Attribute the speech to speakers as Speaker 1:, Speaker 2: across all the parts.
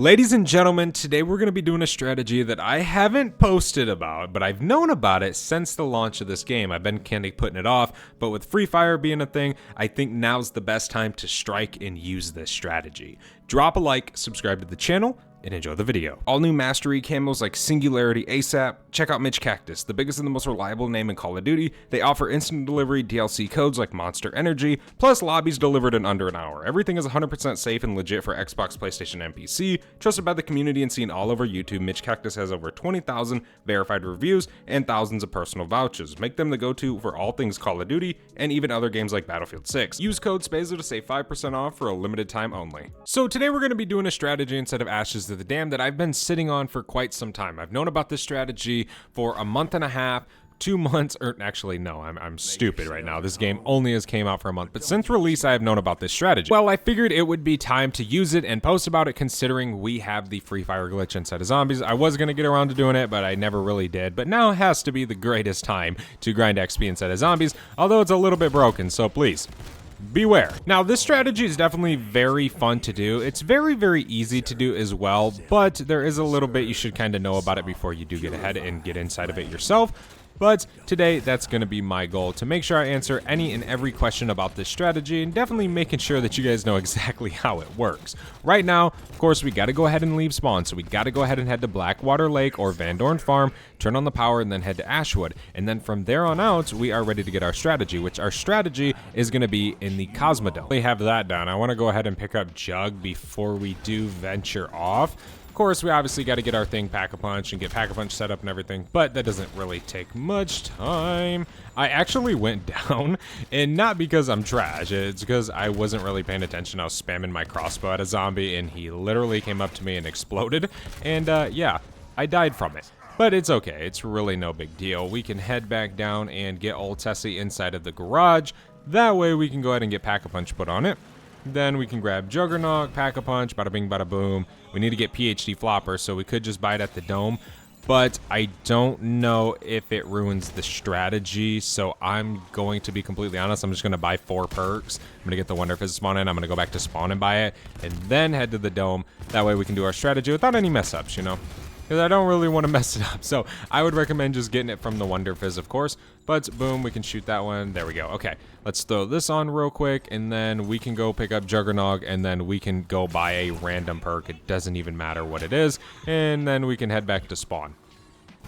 Speaker 1: Ladies and gentlemen, today we're going to be doing a strategy that I haven't posted about, but I've known about it since the launch of this game. I've been kind of putting it off, but with Free Fire being a thing, I think now's the best time to strike and use this strategy. Drop a like, subscribe to the channel, and enjoy the video. All new mastery camos like Singularity ASAP. Check out Mitch Cactus, the biggest and the most reliable name in Call of Duty. They offer instant delivery DLC codes like Monster Energy, plus lobbies delivered in under an hour. Everything is 100% safe and legit for Xbox, PlayStation, and PC. Trusted by the community and seen all over YouTube, Mitch Cactus has over 20,000 verified reviews and thousands of personal vouchers. Make them the go-to for all things Call of Duty and even other games like Battlefield 6. Use code SPAZO to save 5% off for a limited time only. So today we're going to be doing a strategy instead of Ashes to the Dam that I've been sitting on for quite some time. I've known about this strategy for a month and a half, 2 months, or actually no, I'm stupid right now. This game only has came out for a month, but since release I have known about this strategy. Well, I figured it would be time to use it and post about it considering we have the Free Fire glitch inside of zombies. I was gonna get around to doing it, but I never really did. But now has to be the greatest time to grind XP inside of zombies, although it's a little bit broken, so please. Beware. Now, this strategy is definitely very fun to do. It's very, very easy to do as well, but there is a little bit you should kind of know about it before you do get ahead and get inside of it yourself. But today, that's going to be my goal, to make sure I answer any and every question about this strategy and definitely making sure that you guys know exactly how it works. Right now, of course, we got to go ahead and leave spawn, so we got to go ahead and head to Blackwater Lake or Van Dorn Farm, turn on the power, and then head to Ashwood. And then from there on out, we are ready to get our strategy, which our strategy is going to be in the Cosmodome. We have that done. I want to go ahead and pick up Jug before we do venture off. Of course, we obviously got to get our thing Pack-a-Punch and get Pack-a-Punch set up and everything, but that doesn't really take much time. I actually went down, and not because I'm trash, it's because I wasn't really paying attention. I was spamming my crossbow at a zombie, and he literally came up to me and exploded, and yeah, I died from it. But it's okay, it's really no big deal. We can head back down and get old Tessie inside of the garage. That way we can go ahead and get Pack-a-Punch put on it. Then we can grab Juggernaut, Pack-a-Punch, bada bing, bada boom. We need to get PhD Flopper, so we could just buy it at the dome. But I don't know if it ruins the strategy, so I'm going to be completely honest. I'm just going to buy 4 perks. I'm going to get the Wonder Fizz spawn in. I'm going to go back to spawn and buy it, and then head to the dome. That way we can do our strategy without any mess-ups, you know? Because I don't really want to mess it up. So I would recommend just getting it from the Wonder Fizz, of course. But boom, we can shoot that one. There we go. Okay, let's throw this on real quick, and then we can go pick up Juggernog, and then we can go buy a random perk. It doesn't even matter what it is. And then we can head back to spawn.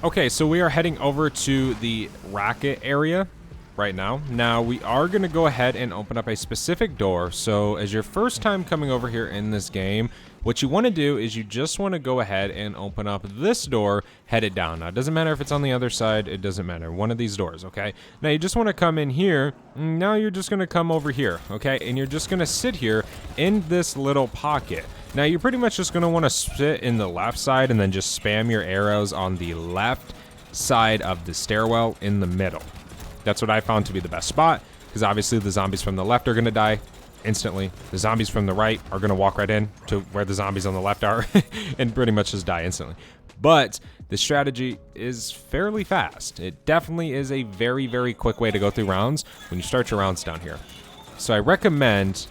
Speaker 1: Okay, so we are heading over to the rocket area right now. Now, we are going to go ahead and open up a specific door. So as your first time coming over here in this game, what you want to do is you just want to go ahead and open up this door, head it down. Now, it doesn't matter if it's on the other side, it doesn't matter. One of these doors, okay? Now, you just want to come in here. Now, you're just going to come over here, okay? And you're just going to sit here in this little pocket. Now, you're pretty much just going to want to sit in the left side and then just spam your arrows on the left side of the stairwell in the middle. That's what I found to be the best spot, because obviously the zombies from the left are going to die instantly. The zombies from the right are going to walk right in to where the zombies on the left are and pretty much just die instantly. But the strategy is fairly fast. It definitely is a very, very quick way to go through rounds when you start your rounds down here. So I recommend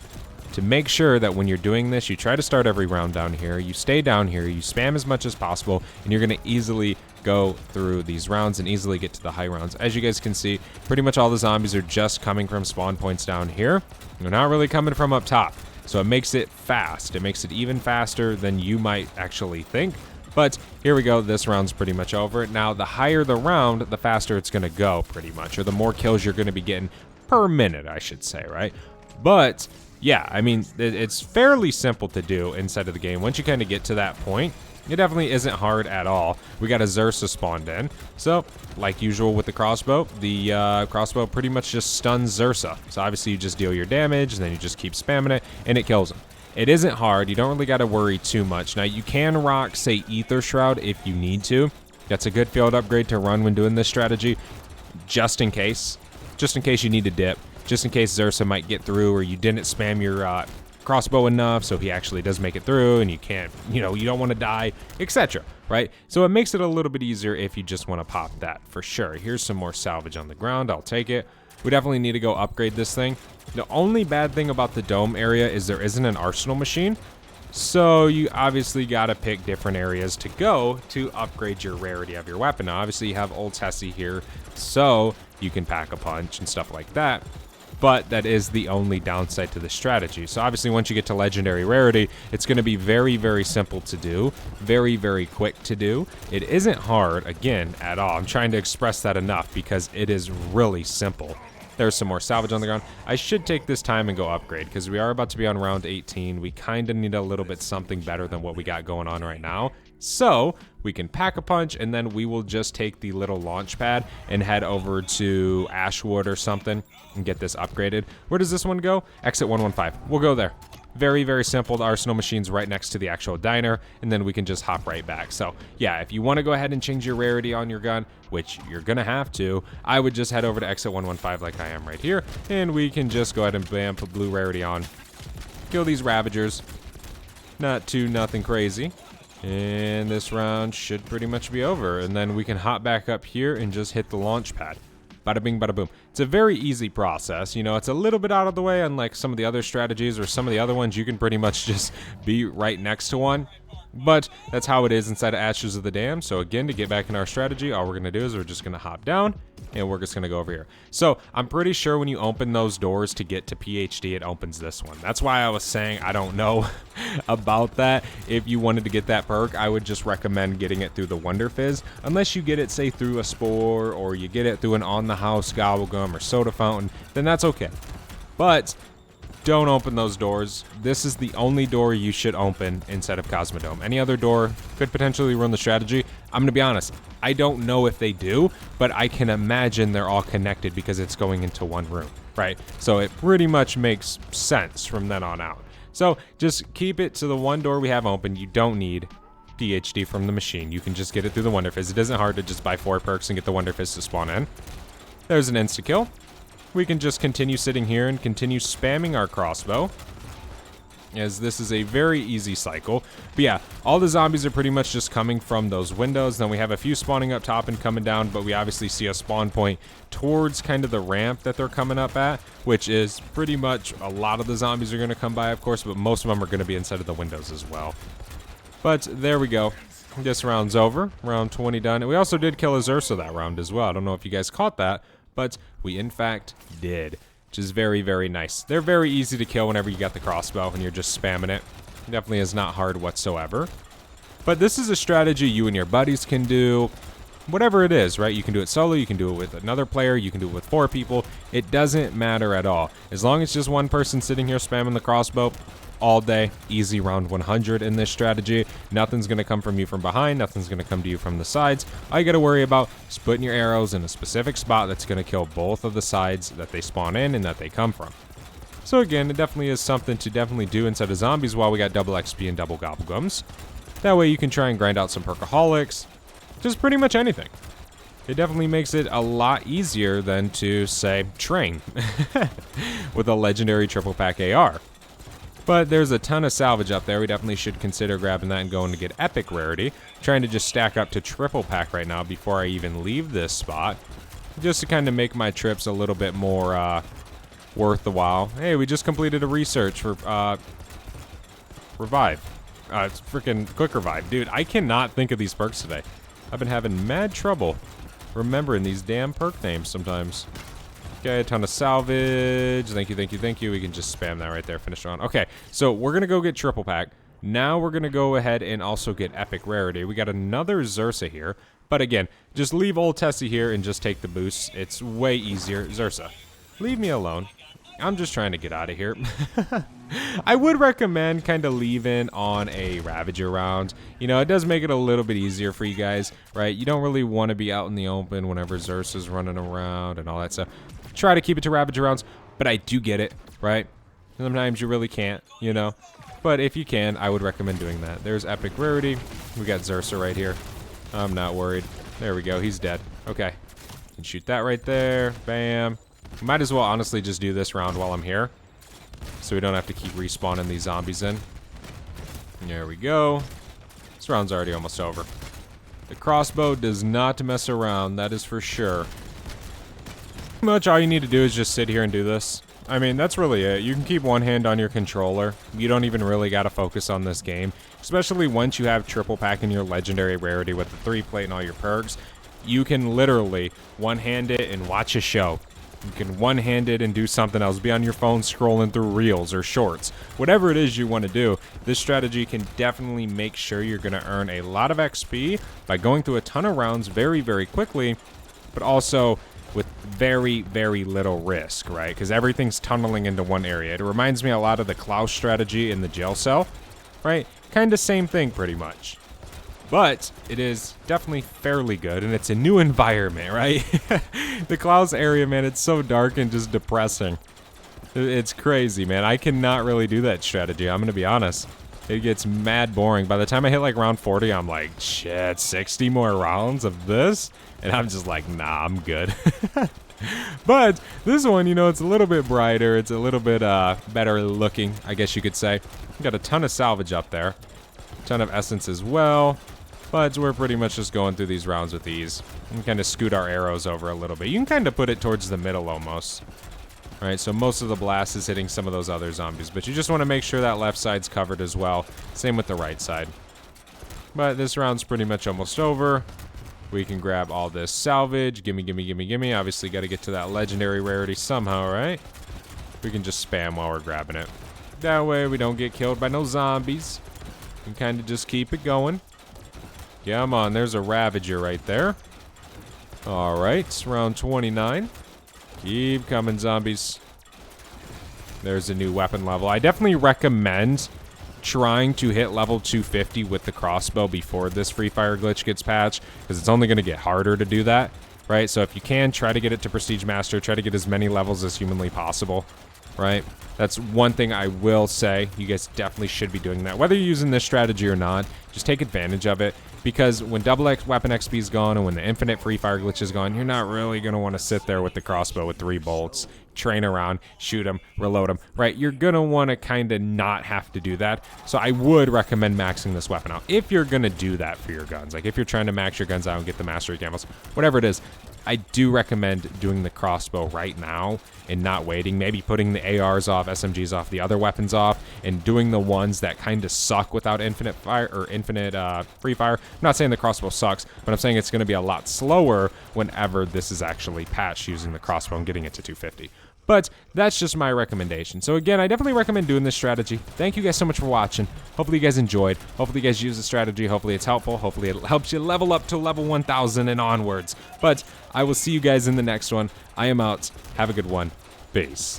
Speaker 1: to make sure that when you're doing this, you try to start every round down here. You stay down here, you spam as much as possible, and you're going to easily go through these rounds and easily get to the high rounds. As you guys can see, pretty much all the zombies are just coming from spawn points down here. They're not really coming from up top, so it makes it fast. It makes it even faster than you might actually think. But here we go, this round's pretty much over. Now, the higher the round, the faster it's going to go, pretty much, or the more kills you're going to be getting per minute, I should say, right? But yeah, I mean, it's fairly simple to do inside of the game. Once you kind of get to that point, it definitely isn't hard at all. We got a Zersa spawned in. So, like usual with the crossbow, crossbow pretty much just stuns Zersa. So obviously you just deal your damage, and then you just keep spamming it, and it kills him. It isn't hard. You don't really got to worry too much. Now, you can rock, say, Ether Shroud if you need to. That's a good field upgrade to run when doing this strategy, just in case. Just in case you need to dip. Just in case Zersa might get through, or you didn't spam your crossbow enough, so he actually does make it through, and you can't, you know, you don't want to die, etc. Right? So it makes it a little bit easier if you just want to pop that, for sure. Here's some more salvage on the ground. I'll take it. We definitely need to go upgrade this thing. The only bad thing about the dome area is there isn't an arsenal machine. So you obviously got to pick different areas to go to upgrade your rarity of your weapon. Now, obviously you have Old Tessie here, so you can pack a punch and stuff like that. But that is the only downside to the strategy. So obviously once you get to legendary rarity, it's going to be very, very simple to do, very, very quick to do. It isn't hard, again, at all. I'm trying to express that enough because it is really simple. There's some more salvage on the ground. I should take this time and go upgrade because we are about to be on round 18. We kind of need a little bit something better than what we got going on right now. So we can pack a punch and then we will just take the little launch pad and head over to Ashwood or something and get this upgraded. Where does this one go? Exit 115. We'll go there. Very, very simple. The arsenal machine's right next to the actual diner, and then we can just hop right back. So yeah, if you want to go ahead and change your rarity on your gun, which you're gonna have to, I would just head over to exit 115 like I am right here, and we can just go ahead and bam, put blue rarity on. Kill these Ravagers. Nothing crazy. And this round should pretty much be over, and then we can hop back up here and just hit the launch pad. Bada bing, bada boom. It's a very easy process. You know, it's a little bit out of the way, unlike some of the other strategies or some of the other ones. You can pretty much just be right next to one. But that's how it is inside of Ashes of the Dam. So again, to get back in our strategy, all we're going to do is we're just going to hop down and we're just going to go over here. So I'm pretty sure when you open those doors to get to PhD, it opens this one. That's why I was saying I don't know about that. If you wanted to get that perk, I would just recommend getting it through the Wonder Fizz. Unless you get it, say, through a Spore or you get it through an on-the-house Gobblegum or Soda Fountain, then that's okay. But don't open those doors. This is the only door you should open inside of Cosmodome. Any other door could potentially ruin the strategy. I'm gonna be honest, I don't know if they do, but I can imagine they're all connected because it's going into one room, right? So it pretty much makes sense from then on out. So just keep it to the one door we have open. You don't need PhD from the machine. You can just get it through the Wonder Fizz. It isn't hard to just buy 4 perks and get the Wonder Fizz to spawn in. There's an insta-kill. We can just continue sitting here and continue spamming our crossbow, as this is a very easy cycle. But yeah, all the zombies are pretty much just coming from those windows. Then we have a few spawning up top and coming down, but we obviously see a spawn point towards kind of the ramp that they're coming up at, which is pretty much a lot of the zombies are going to come by, of course, but most of them are going to be inside of the windows as well. But there we go. This round's over. Round 20 done. And we also did kill a Zursa that round as well. I don't know if you guys caught that, but we in fact did, which is very, very nice. They're very easy to kill whenever you got the crossbow and you're just spamming it. It definitely is not hard whatsoever. But this is a strategy you and your buddies can do. Whatever it is, right? You can do it solo, you can do it with another player, you can do it with 4 people. It doesn't matter at all. As long as it's just one person sitting here spamming the crossbow all day, easy round 100 in this strategy. Nothing's going to come from you from behind, nothing's going to come to you from the sides. All you got to worry about is putting your arrows in a specific spot that's going to kill both of the sides that they spawn in and that they come from. So again, it definitely is something to definitely do inside of zombies while we got double XP and double Gobblegums. That way you can try and grind out some Perkaholics, just pretty much anything. It definitely makes it a lot easier than to, say, train with a legendary triple pack AR. But there's a ton of salvage up there. We definitely should consider grabbing that and going to get epic rarity. I'm trying to just stack up to triple pack right now before I even leave this spot, just to kind of make my trips a little bit more worth the while. Hey, we just completed a research for revive. It's freaking quick revive. Dude, I cannot think of these perks today. I've been having mad trouble remembering these damn perk names sometimes. Okay, a ton of salvage. Thank you, thank you, thank you. We can just spam that right there. Finish on. Okay, so we're going to go get triple pack. Now we're going to go ahead and also get epic rarity. We got another Zursa here. But again, just leave old Tessie here and just take the boosts. It's way easier. Zursa, leave me alone. I'm just trying to get out of here. I would recommend kind of leaving on a Ravager round. You know, it does make it a little bit easier for you guys, right? You don't really want to be out in the open whenever Zursa's running around and all that stuff. Try to keep it to Ravager rounds, but I do get it, right? Sometimes you really can't, you know? But if you can, I would recommend doing that. There's epic rarity. We got Zursa right here. I'm not worried. There we go. He's dead. Okay. Can shoot that right there. Bam. Might as well honestly just do this round while I'm here, so we don't have to keep respawning these zombies in. There we go. This round's already almost over. The crossbow does not mess around, that is for sure. Pretty much all you need to do is just sit here and do this. I mean, that's really it. You can keep one hand on your controller. You don't even really got to focus on this game, especially once you have triple pack in your legendary rarity with the 3-plate and all your perks. You can literally one-hand it and watch a show. You can one-hand it and do something else. Be on your phone scrolling through reels or shorts. Whatever it is you want to do, this strategy can definitely make sure you're going to earn a lot of XP by going through a ton of rounds very, very quickly, but also with very, very little risk, right? Because everything's tunneling into one area. It reminds me a lot of the Klaus strategy in the jail cell, right? Kind of same thing pretty much. But it is definitely fairly good, and it's a new environment, right? The Klaus area, man, it's so dark and just depressing. It's crazy, man. I cannot really do that strategy, I'm going to be honest. It gets mad boring. By the time I hit like round 40, I'm like, shit, 60 more rounds of this? And I'm just like, nah, I'm good. But this one, you know, it's a little bit brighter. It's a little bit better looking, I guess you could say. Got a ton of salvage up there. Ton of essence as well. But we're pretty much just going through these rounds with ease. And kind of scoot our arrows over a little bit. You can kind of put it towards the middle almost. Alright, so most of the blast is hitting some of those other zombies. But you just want to make sure that left side's covered as well. Same with the right side. But this round's pretty much almost over. We can grab all this salvage. Gimme, gimme, gimme, gimme. Obviously got to get to that legendary rarity somehow, right? We can just spam while we're grabbing it. That way we don't get killed by no zombies. We can kind of just keep it going. Come on, there's a Ravager right there. Alright, round 29. Keep coming, zombies. There's a new weapon level. I definitely recommend trying to hit level 250 with the crossbow before this free fire glitch gets patched, because it's only going to get harder to do that, right? So if you can, try to get it to Prestige Master. Try to get as many levels as humanly possible, right? That's one thing I will say. You guys definitely should be doing that. Whether you're using this strategy or not, just take advantage of it. Because when double X weapon XP is gone and when the infinite free fire glitch is gone, you're not really going to want to sit there with the crossbow with 3 bolts, train around, shoot them, reload them, right? You're going to want to kind of not have to do that. So I would recommend maxing this weapon out if you're going to do that for your guns. Like if you're trying to max your guns out and get the mastery candles, whatever it is, I do recommend doing the crossbow right now and not waiting. Maybe putting the ARs off, SMGs off, the other weapons off, and doing the ones that kind of suck without infinite fire or infinite free fire. I'm not saying the crossbow sucks, but I'm saying it's going to be a lot slower whenever this is actually patched using the crossbow and getting it to 250. But that's just my recommendation. So again, I definitely recommend doing this strategy. Thank you guys so much for watching. Hopefully you guys enjoyed. Hopefully you guys use the strategy. Hopefully it's helpful. Hopefully it helps you level up to level 1000 and onwards. But I will see you guys in the next one. I am out. Have a good one. Peace.